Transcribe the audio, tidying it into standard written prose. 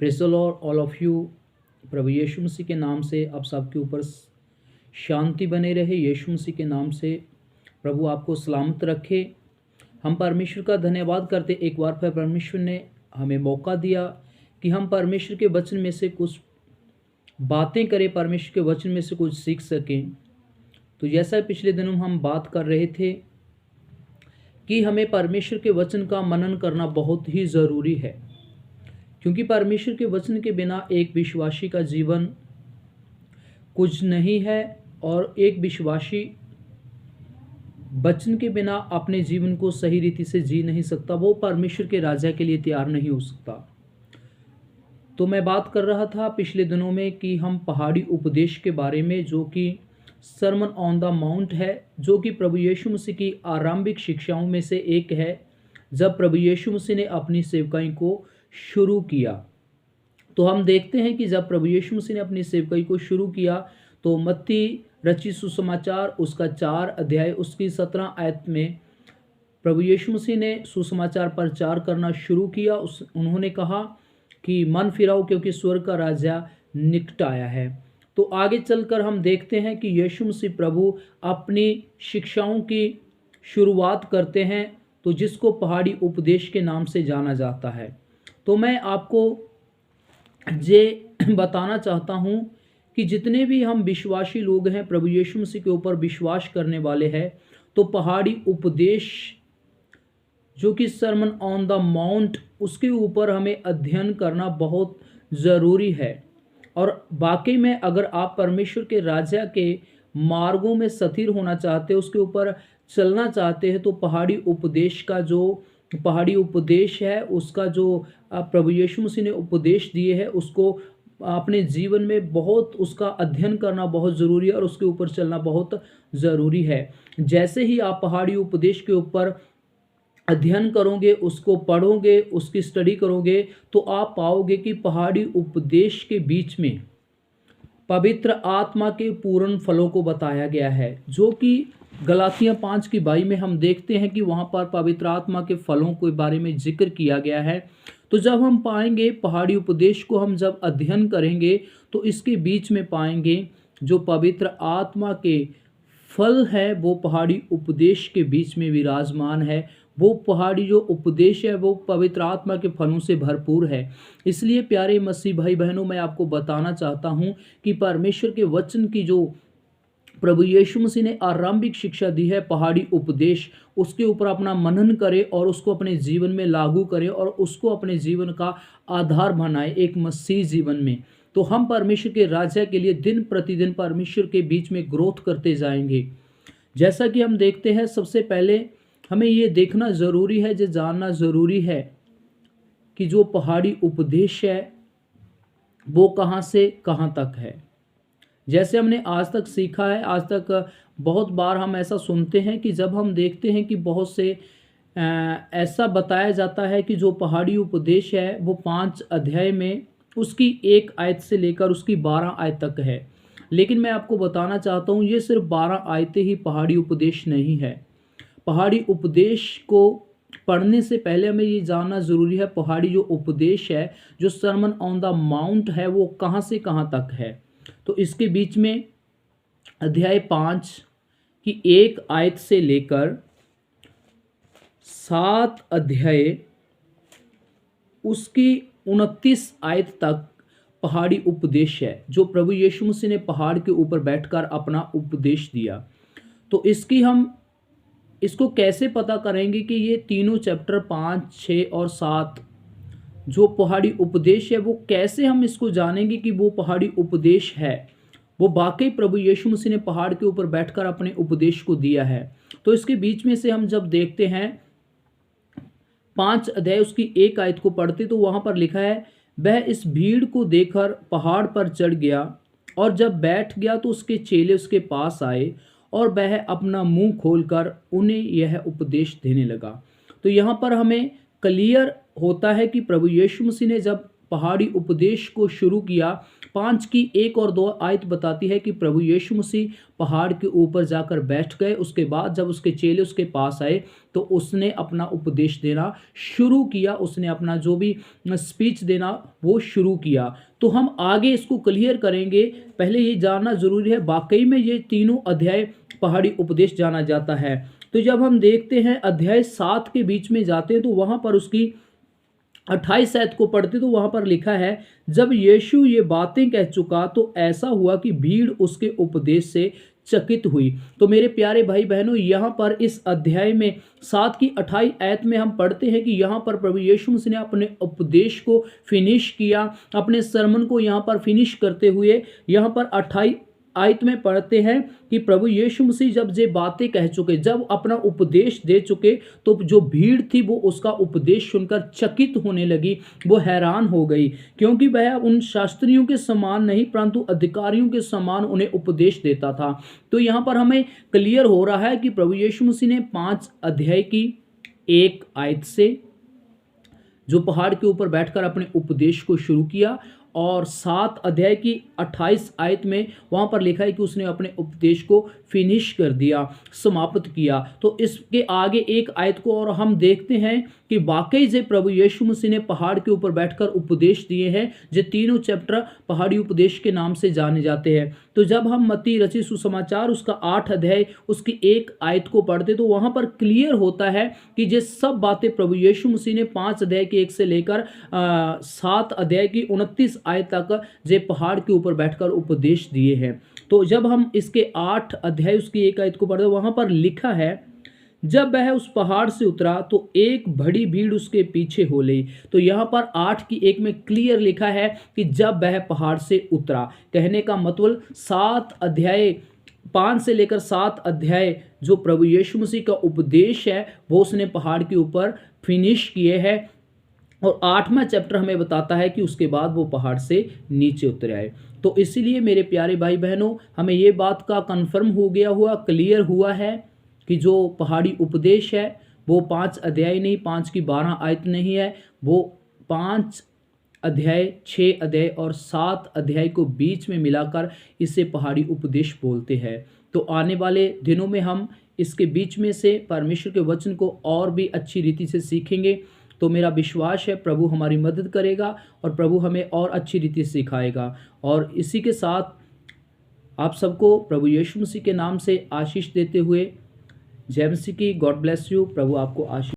Praise the lord all of you. प्रभु यीशु मसीह के नाम से आप सबके ऊपर शांति बने रहे। यीशु मसीह के नाम से प्रभु आपको सलामत रखे। हम परमेश्वर का धन्यवाद करते, एक बार फिर परमेश्वर ने हमें मौका दिया कि हम परमेश्वर के वचन में से कुछ बातें करें, परमेश्वर के वचन में से कुछ सीख सकें। तो जैसा पिछले दिनों हम बात कर रहे थे कि हमें परमेश्वर के वचन का मनन करना बहुत ही ज़रूरी है, क्योंकि परमेश्वर के वचन के बिना एक विश्वासी का जीवन कुछ नहीं है और एक विश्वासी वचन के बिना अपने जीवन को सही रीति से जी नहीं सकता, वो परमेश्वर के राज्य के लिए तैयार नहीं हो सकता। तो मैं बात कर रहा था पिछले दिनों में कि हम पहाड़ी उपदेश के बारे में, जो कि सरमन ऑन द माउंट है, जो कि प्रभु यीशु मसीह की आरंभिक शिक्षाओं में से एक है। जब प्रभु यीशु मसीह ने अपनी सेवकाई को शुरू किया, तो हम देखते हैं कि जब प्रभु यीशु मसीह ने अपनी सेवकाई को शुरू किया तो मत्ती रचित सुसमाचार उसका 4 अध्याय उसकी 17 आयत में प्रभु यीशु मसीह ने सुसमाचार प्रचार करना शुरू किया। उन्होंने कहा कि मन फिराओ, क्योंकि स्वर्ग का राज्य निकट आया है। तो आगे चलकर हम देखते हैं कि यीशु मसीह प्रभु अपनी शिक्षाओं की शुरुआत करते हैं, तो जिसको पहाड़ी उपदेश के नाम से जाना जाता है। तो मैं आपको ये बताना चाहता हूँ कि जितने भी हम विश्वासी लोग हैं, प्रभु यीशु मसीह के ऊपर विश्वास करने वाले हैं, तो पहाड़ी उपदेश जो कि सरमन ऑन द माउंट, उसके ऊपर हमें अध्ययन करना बहुत ज़रूरी है। और वाकई में अगर आप परमेश्वर के राज्य के मार्गों में स्थिर होना चाहते हैं, उसके ऊपर चलना चाहते हैं, तो पहाड़ी उपदेश का जो पहाड़ी उपदेश है, उसका जो प्रभु यीशु मसीह ने उपदेश दिए हैं, उसको अपने जीवन में बहुत उसका अध्ययन करना बहुत ज़रूरी है और उसके ऊपर चलना बहुत ज़रूरी है। जैसे ही आप पहाड़ी उपदेश के ऊपर अध्ययन करोगे, उसको पढ़ोगे, उसकी स्टडी करोगे, तो आप पाओगे कि पहाड़ी उपदेश के बीच में पवित्र आत्मा के पूर्ण फलों को बताया गया है, जो कि गलातियाँ 5:22 में हम देखते हैं कि वहाँ पर पवित्र आत्मा के फलों के बारे में जिक्र किया गया है। तो जब हम पाएंगे पहाड़ी उपदेश को, हम जब अध्ययन करेंगे, तो इसके बीच में पाएंगे जो पवित्र आत्मा के फल है, वो पहाड़ी उपदेश के बीच में विराजमान है। वो पहाड़ी जो उपदेश है वो पवित्र आत्मा के फलों से भरपूर है। इसलिए प्यारे मसीह भाई बहनों, मैं आपको बताना चाहता हूँ कि परमेश्वर के वचन की जो प्रभु यीशु मसीह ने आरंभिक शिक्षा दी है, पहाड़ी उपदेश, उसके ऊपर अपना मनन करें और उसको अपने जीवन में लागू करें और उसको अपने जीवन का आधार बनाएं एक मसीह जीवन में। तो हम परमेश्वर के राज्य के लिए दिन प्रतिदिन परमेश्वर के बीच में ग्रोथ करते जाएंगे। जैसा कि हम देखते हैं, सबसे पहले हमें ये देखना ज़रूरी है, जो जानना ज़रूरी है कि जो पहाड़ी उपदेश है वो कहाँ से कहाँ तक है। जैसे हमने आज तक सीखा है, आज तक बहुत बार हम ऐसा सुनते हैं कि जब हम देखते हैं कि बहुत से ऐसा बताया जाता है कि जो पहाड़ी उपदेश है वो 5 अध्याय में उसकी 1 आयत से लेकर उसकी 12 आयत तक है। लेकिन मैं आपको बताना चाहता हूँ, ये सिर्फ 12 आयतें ही पहाड़ी उपदेश नहीं है। पहाड़ी उपदेश को पढ़ने से पहले हमें ये जानना ज़रूरी है, पहाड़ी जो उपदेश है, जो सरमन ऑन द माउंट है, वो कहाँ से कहाँ तक है। तो इसके बीच में अध्याय 5 की 1 आयत से लेकर 7 अध्याय उसकी 29 आयत तक पहाड़ी उपदेश है, जो प्रभु यीशु मसीह ने पहाड़ के ऊपर बैठकर अपना उपदेश दिया। तो इसको कैसे पता करेंगे कि ये तीनों चैप्टर 5, 6 और 7 जो पहाड़ी उपदेश है, वो कैसे हम इसको जानेंगे कि वो पहाड़ी उपदेश है, वो वाकई प्रभु यीशु मसीह ने पहाड़ के ऊपर बैठकर अपने उपदेश को दिया है। तो इसके बीच में से हम जब देखते हैं 5 अध्याय उसकी 1 आयत को पढ़ते, तो वहाँ पर लिखा है, वह इस भीड़ को देखकर पहाड़ पर चढ़ गया और जब बैठ गया तो उसके चेले उसके पास आए और वह अपना मुंह खोलकर उन्हें यह उपदेश देने लगा। तो यहाँ पर हमें क्लियर होता है कि प्रभु यीशु मसीह ने जब पहाड़ी उपदेश को शुरू किया। 5 की 1 और 2 आयत बताती है कि प्रभु यीशु मसीह पहाड़ के ऊपर जाकर बैठ गए। उसके बाद जब उसके चेले उसके पास आए तो उसने अपना उपदेश देना शुरू किया, उसने अपना जो भी स्पीच देना वो शुरू किया। तो हम आगे इसको क्लियर करेंगे। पहले ये जानना ज़रूरी है वाकई में ये तीनों अध्याय पहाड़ी उपदेश जाना जाता है। तो जब हम देखते हैं अध्याय 7 के बीच में जाते हैं तो वहाँ पर उसकी 28 आयत को पढ़ते तो वहाँ पर लिखा है, जब यीशु ये बातें कह चुका तो ऐसा हुआ कि भीड़ उसके उपदेश से चकित हुई। तो मेरे प्यारे भाई बहनों, यहाँ पर इस अध्याय में 7 की 28 आयत में हम पढ़ते हैं कि यहाँ पर प्रभु यीशु मसीह ने अपने उपदेश को फिनिश किया। अपने सरमन को यहाँ पर फिनिश करते हुए यहाँ पर 28 आयत में पढ़ते हैं कि प्रभु यीशु मसीह जब ये बातें कह चुके, जब अपना उपदेश दे चुके, तो जो भीड़ थी वो उसका उपदेश सुनकर चकित होने लगी, वो हैरान हो गई, क्योंकि वह उन शास्त्रियों के समान नहीं परंतु अधिकारियों के समान उन्हें उपदेश देता था। तो यहाँ पर हमें क्लियर हो रहा है कि प्रभु यीशु मसीह ने 5 अध्याय की 1 आयत से जो पहाड़ के ऊपर बैठकर अपने उपदेश को शुरू किया और 7 अध्याय की 28 आयत में वहाँ पर लिखा है कि उसने अपने उपदेश को फिनिश कर दिया, समाप्त किया। तो इसके आगे एक आयत को और हम देखते हैं कि वाकई से प्रभु यीशु मसीह ने पहाड़ के ऊपर बैठकर उपदेश दिए हैं। ये तीनों चैप्टर पहाड़ी उपदेश के नाम से जाने जाते हैं। तो जब हम मत्ती रचित सुसमाचार उसका 8 अध्याय उसकी 1 आयत को पढ़ते तो वहाँ पर क्लियर होता है कि ये सब बातें प्रभु यीशु मसीह ने 5 अध्याय के 1 से लेकर 7 अध्याय की 29 आयत तक जे पहाड़ के ऊपर बैठकर उपदेश दिए हैं। तो जब हम इसके 8 अध्याय उसकी 1 आयत को पढ़ते वहाँ पर लिखा है, जब वह उस पहाड़ से उतरा तो एक बड़ी भीड़ उसके पीछे हो ली। तो यहाँ पर 8 की 1 में क्लियर लिखा है कि जब वह पहाड़ से उतरा, कहने का मतलब 7 अध्याय 5 से लेकर 7 अध्याय जो प्रभु यीशु मसीह का उपदेश है वो उसने पहाड़ के ऊपर फिनिश किए हैं। और 8वां चैप्टर हमें बताता है कि उसके बाद वो पहाड़ से नीचे उतर आए। तो इसीलिए मेरे प्यारे भाई बहनों, हमें ये बात का कन्फर्म हो गया हुआ, क्लियर हुआ है कि जो पहाड़ी उपदेश है वो 5 अध्याय नहीं, 5 की 12 आयत नहीं है, वो 5 अध्याय, 6 अध्याय और 7 अध्याय को बीच में मिलाकर इसे पहाड़ी उपदेश बोलते हैं। तो आने वाले दिनों में हम इसके बीच में से परमेश्वर के वचन को और भी अच्छी रीति से सीखेंगे। तो मेरा विश्वास है प्रभु हमारी मदद करेगा और प्रभु हमें और अच्छी रीति से सिखाएगा। और इसी के साथ आप सबको प्रभु यीशु मसीह के नाम से आशीष देते हुए जय मसीह की। God bless you. प्रभु आपको आशीष